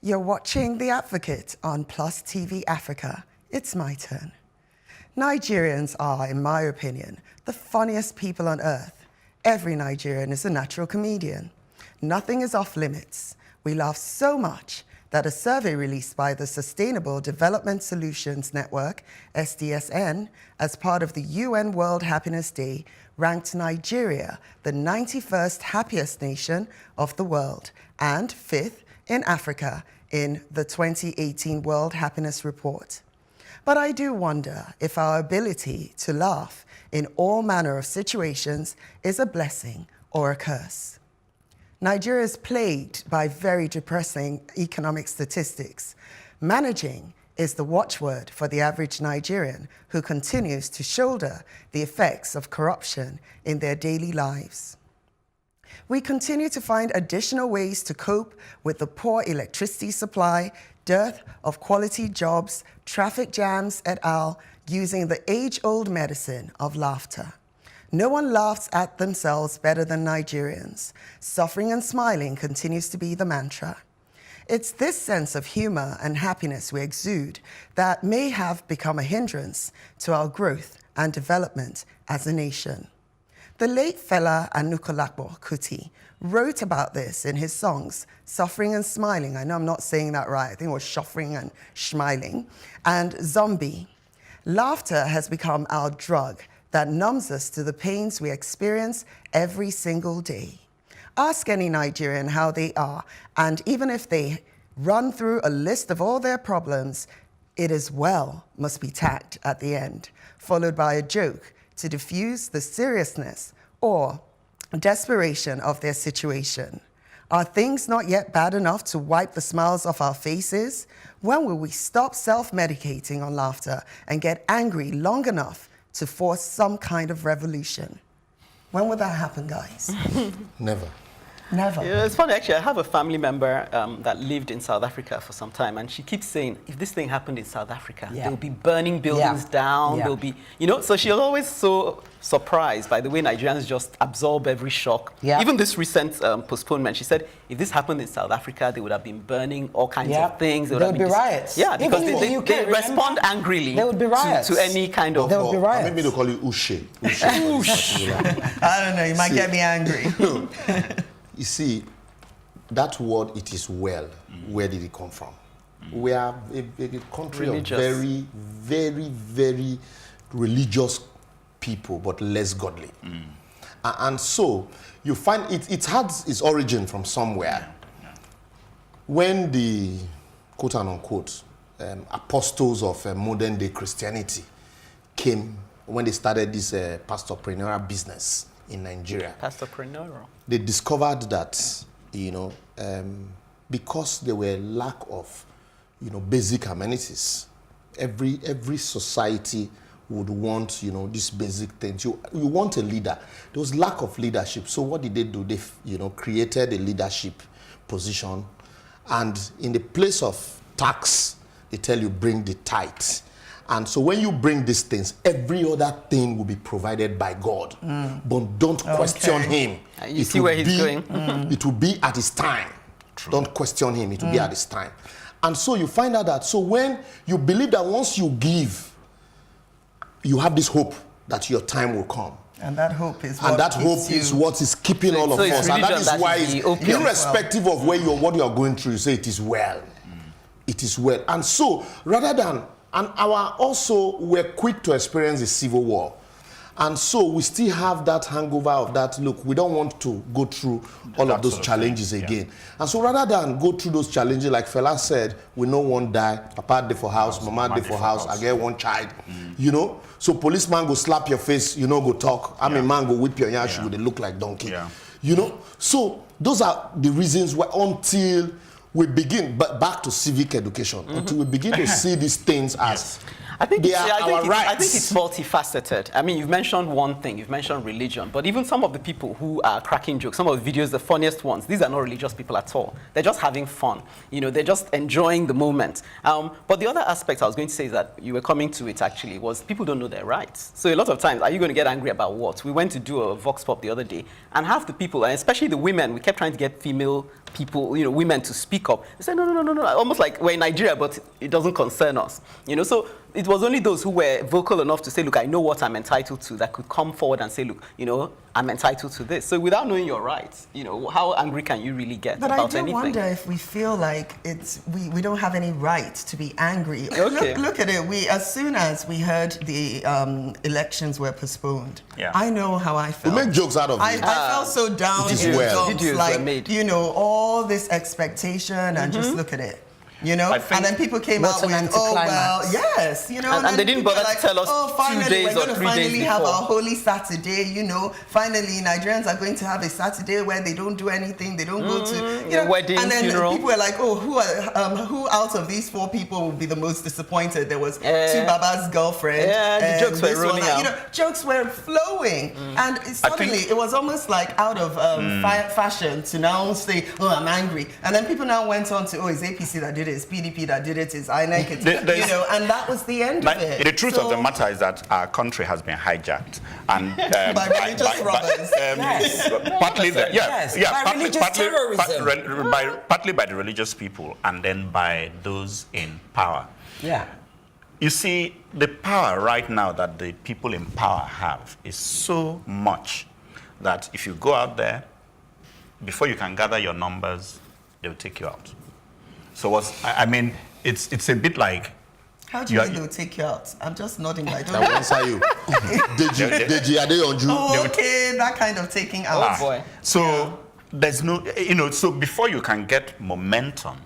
You're watching The Advocate on Plus TV Africa. It's my turn. Nigerians are, in my opinion, the funniest people on earth. Every Nigerian is a natural comedian. Nothing is off limits. We laugh so much that a survey released by the Sustainable Development Solutions Network, SDSN, as part of the UN World Happiness Day, ranked Nigeria the 91st happiest nation of the world and 5th in Africa in the 2018 World Happiness Report. But I do wonder if our ability to laugh in all manner of situations is a blessing or a curse. Nigeria is plagued by very depressing economic statistics. Managing is the watchword for the average Nigerian who continues to shoulder the effects of corruption in their daily lives. We continue to find additional ways to cope with the poor electricity supply, dearth of quality jobs, traffic jams et al., using the age-old medicine of laughter. No one laughs at themselves better than Nigerians. Suffering and smiling continues to be the mantra. It's this sense of humor and happiness we exude that may have become a hindrance to our growth and development as a nation. The late Fela Anukulakbo Kuti wrote about this in his songs, Suffering and Smiling. I know I'm not saying that right. I think it was Shuffering and Schmiling. And Zombie. Laughter has become our drug that numbs us to the pains we experience every single day. Ask any Nigerian how they are, and even if they run through a list of all their problems, it is well must be tacked at the end, followed by a joke to diffuse the seriousness or desperation of their situation. Are things not yet bad enough to wipe the smiles off our faces? When will we stop self-medicating on laughter and get angry long enough to force some kind of revolution? When will that happen, guys? Never. Never. Yeah, it's funny, actually. I have a family member that lived in South Africa for some time, and she keeps saying, if this thing happened in South Africa, they'll be burning buildings down, they'll be, so she's always so surprised by the way Nigerians just absorb every shock. Even this recent postponement, she said, if this happened in South Africa, they would have been burning all kinds of things. There would be riots. Yeah, because they respond angrily there would be riots. To any kind of... There would be riots. Maybe they'll call you Ushe. I don't know, you might get me angry. You see, that word, it is well, where did it come from? We are a country religious. Of very, very, very religious people, but less godly. And so, you find it has its origin from somewhere. When the, quote unquote, apostles of modern day Christianity came, when they started this pastopreneurial business in Nigeria. Pastopreneurial. They discovered that, because there were lack of, basic amenities, every society would want, these basic things. You want a leader. There was lack of leadership. So what did they do? They, created a leadership position. And in the place of tax, they tell you bring the tithe. And so when you bring these things, every other thing will be provided by God. But don't question him. You see where he's going. It will be at his time. True. Don't question him. It will be at his time. And so you find out that, so when you believe that once you give, you have this hope that your time will come. And that hope is what is keeping all of us. And that is why, irrespective of where what you are going through, you say it is well. It is well. And so, rather than... And we're quick to experience a civil war. And so we still have that hangover of that, look, we don't want to go through all of those challenges again. And so rather than go through those challenges, like Fela said, we know one die, Papa dey for house, Mama dey for house, I get one child, So policeman go slap your face, go talk. I'm a man go whip your yash, they look like donkey. So those are the reasons why until we begin, but back to civic education, until we begin to see these things as they are our rights. I think it's multifaceted. I mean, you've mentioned one thing, you've mentioned religion, but even some of the people who are cracking jokes, some of the videos, the funniest ones, these are not religious people at all. They're just having fun. You know, they're just enjoying the moment. But the other aspect I was going to say is that you were coming to it actually was people don't know their rights. So a lot of times, are you going to get angry about what? We went to do a Vox Pop the other day, and half the people, and especially the women, we kept trying to get female people, you know, women to speak up. They said, no, almost like we're in Nigeria, but it doesn't concern us. You know, so it was only those who were vocal enough to say, look, I know what I'm entitled to, that could come forward and say, look, you know, I'm entitled to this. So without knowing your rights, you know, how angry can you really get about anything? But I do wonder if we feel like we don't have any right to be angry. Okay. Look at it. As soon as we heard the elections were postponed, I know how I felt. We make jokes out of it. I felt so down in the dumps, like, you know, all this expectation and just look at it. You know, and then people came out with, oh, well, yes, you know. And they didn't bother to tell us finally, 2 days or 3 days before. We're going to finally have our Holy Saturday, you know. Finally, Nigerians are going to have a Saturday where they don't do anything. They don't go to, you know. Wedding, and then funeral. people were like, oh, who out of these 4 people will be the most disappointed? There was Two Baba's girlfriend. Yeah, the jokes were rolling out. You know, jokes were flowing. And suddenly, it was almost like out of fashion to now say, oh, I'm angry. And then people now went on to, oh, it's APC that did it, it's PDP that did it, it's INEC, you know, and that was the end of it. The truth of the matter is that our country has been hijacked. And by religious robbers. Partly by religious terrorism. Partly by the religious people and then by those in power. Yeah. You see, the power right now that the people in power have is so much that if you go out there, before you can gather your numbers, they'll take you out. So I mean, it's a bit like... How do you mean they'll take you out? I'm just nodding. I don't know. I'll answer you. Deji, are they on you? Oh, okay, that kind of taking out. Oh, boy. So there's no, you know, so before you can get momentum,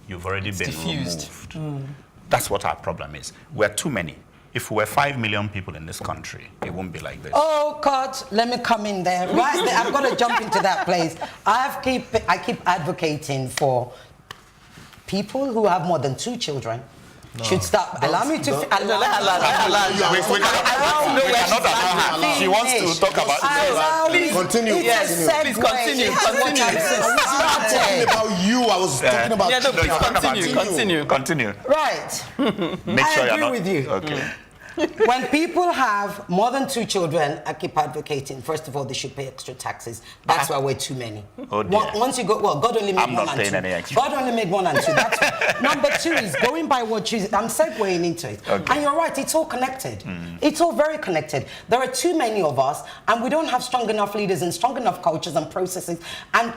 you've already been diffused. Removed. That's what our problem is. We're too many. If we were 5 million people in this country, it won't be like this. Oh, God, let me come in there. Right there, I've got to jump into that place. I keep advocating for people who have more than 2 children should stop. Allow me to... We cannot allow her. She wants to talk about... Please continue. Please continue. I was talking about you. I was talking about... Yeah, no, please continue. Right. I agree with you. Okay. When people have more than 2 children, I keep advocating, first of all, they should pay extra taxes. That's why we're too many. Oh dear. Once you go, well, God only made I'm 1 not and 2. paying any extra. God only made 1 and 2. That's why. Number 2 is going by what you... I'm segueing into it. Okay. And you're right, it's all connected. It's all very connected. There are too many of us, and we don't have strong enough leaders and strong enough cultures and processes. And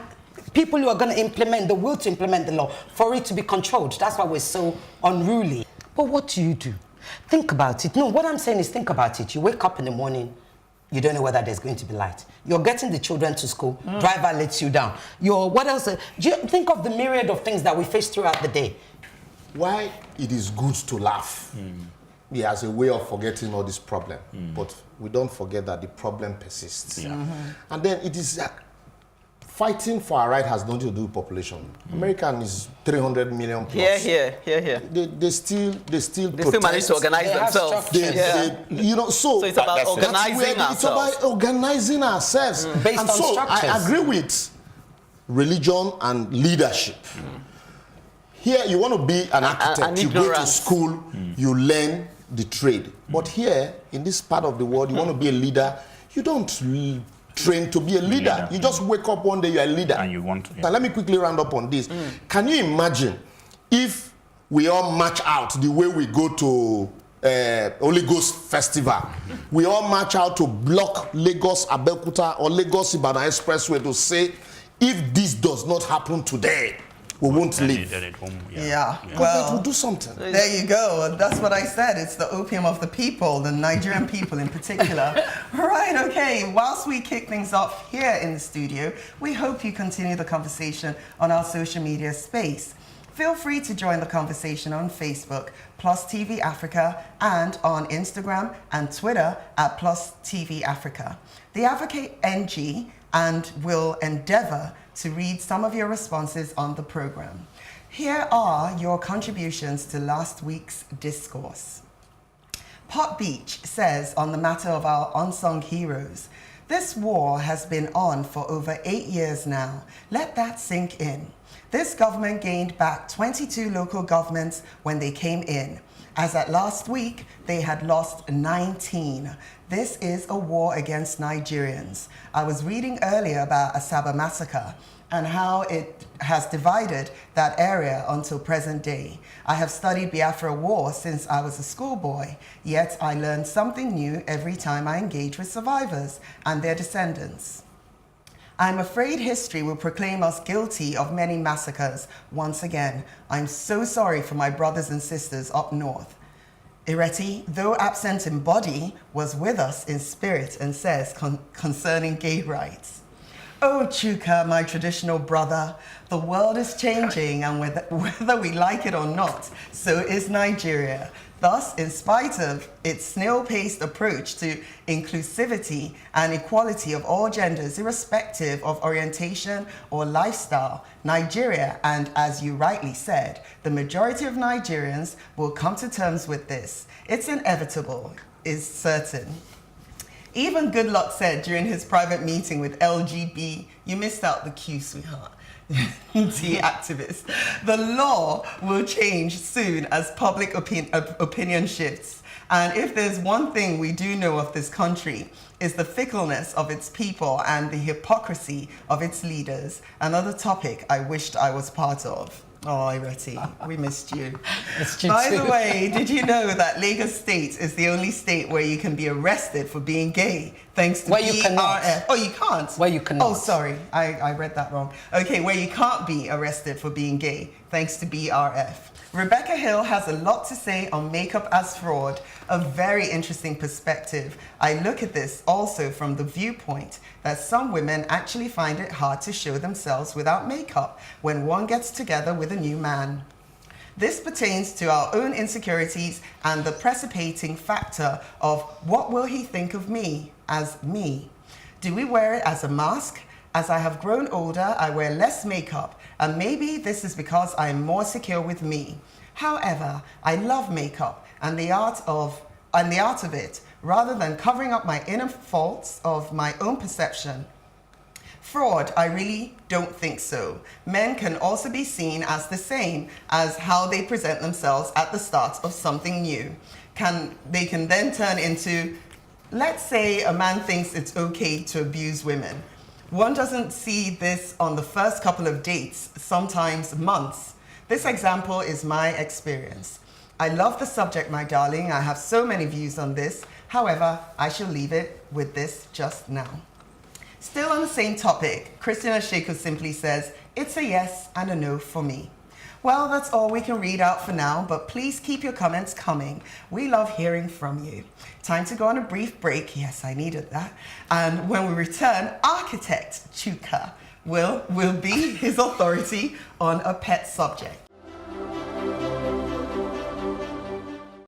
people who are going to implement, the will to implement the law, for it to be controlled. That's why we're so unruly. But what do you do? Think about it. No, what I'm saying is think about it. You wake up in the morning, you don't know whether there's going to be light. You're getting the children to school, driver lets you down. What else? Do you think of the myriad of things that we face throughout the day? Why it is good to laugh. Yeah, as a way of forgetting all this problem. But we don't forget that the problem persists. And then it is... fighting for our right has nothing to do with population. American is 300 million plus. Here. They still manage to organize themselves. You know, so it's about organizing ourselves. It's about organizing ourselves. Based on structures. I agree with religion and leadership. Here, you want to be an architect. You go to school, you learn the trade. But here, in this part of the world, you want to be a leader. You don't trained to be a leader. You just wake up one day, you're a leader. And you want to. Now, let me quickly round up on this. Can you imagine if we all march out the way we go to Holy Ghost Festival? We all march out to block Lagos Abeokuta or Lagos Ibadan Expressway to say, if this does not happen today, we won't leave. Well, we'll do something. There you go. That's what I said. It's the opium of the people, the Nigerian people in particular. Right, okay. Whilst we kick things off here in the studio, we hope you continue the conversation on our social media space. Feel free to join the conversation on Facebook, Plus TV Africa, and on Instagram and Twitter at Plus TV Africa. The Advocate NG and will endeavor to read some of your responses on the program. Here are your contributions to last week's discourse. Pot Beach says on the matter of our unsung heroes, this war has been on for over 8 years now. Let that sink in. This government gained back 22 local governments when they came in. As at last week, they had lost 19. This is a war against Nigerians. I was reading earlier about Asaba massacre and how it has divided that area until present day. I have studied Biafra War since I was a schoolboy, yet I learn something new every time I engage with survivors and their descendants. I'm afraid history will proclaim us guilty of many massacres once again. I'm so sorry for my brothers and sisters up north. Ireti, though absent in body, was with us in spirit and says concerning gay rights. Oh, Chuka, my traditional brother, the world is changing, and whether we like it or not, so is Nigeria. Thus, in spite of its snail-paced approach to inclusivity and equality of all genders, irrespective of orientation or lifestyle, Nigeria, and as you rightly said, the majority of Nigerians will come to terms with this. It's inevitable, is certain. Even Goodluck said during his private meeting with LGB, you missed out the Q, sweetheart, T activists, the law will change soon as public opinion shifts. And if there's one thing we do know of this country, is the fickleness of its people and the hypocrisy of its leaders. Another topic I wished I was part of. Oh, Ireti, we missed you. By the way, did you know that Lagos State is the only state where you can be arrested for being gay, thanks to BRF? Oh, you can't? Where you cannot. Oh, sorry, I read that wrong. Okay, where you can't be arrested for being gay, thanks to BRF. Rebecca Hill has a lot to say on makeup as fraud, a very interesting perspective. I look at this also from the viewpoint that some women actually find it hard to show themselves without makeup when one gets together with a new man. This pertains to our own insecurities and the precipitating factor of what will he think of me as me? Do we wear it as a mask? As I have grown older, I wear less makeup, and maybe this is because I am more secure with me. However, I love makeup and the art of it, rather than covering up my inner faults of my own perception. Fraud, I really don't think so. Men can also be seen as the same as how they present themselves at the start of something new. They can then turn into, let's say a man thinks it's okay to abuse women. One doesn't see this on the first couple of dates, sometimes months. This example is my experience. I love the subject, my darling. I have so many views on this. However, I shall leave it with this just now. Still on the same topic, Christina Sheiko simply says, it's a yes and a no for me. Well, that's all we can read out for now, but please keep your comments coming. We love hearing from you. Time to go on a brief break. Yes, I needed that. And when we return, architect Chuka will be his authority on a pet subject.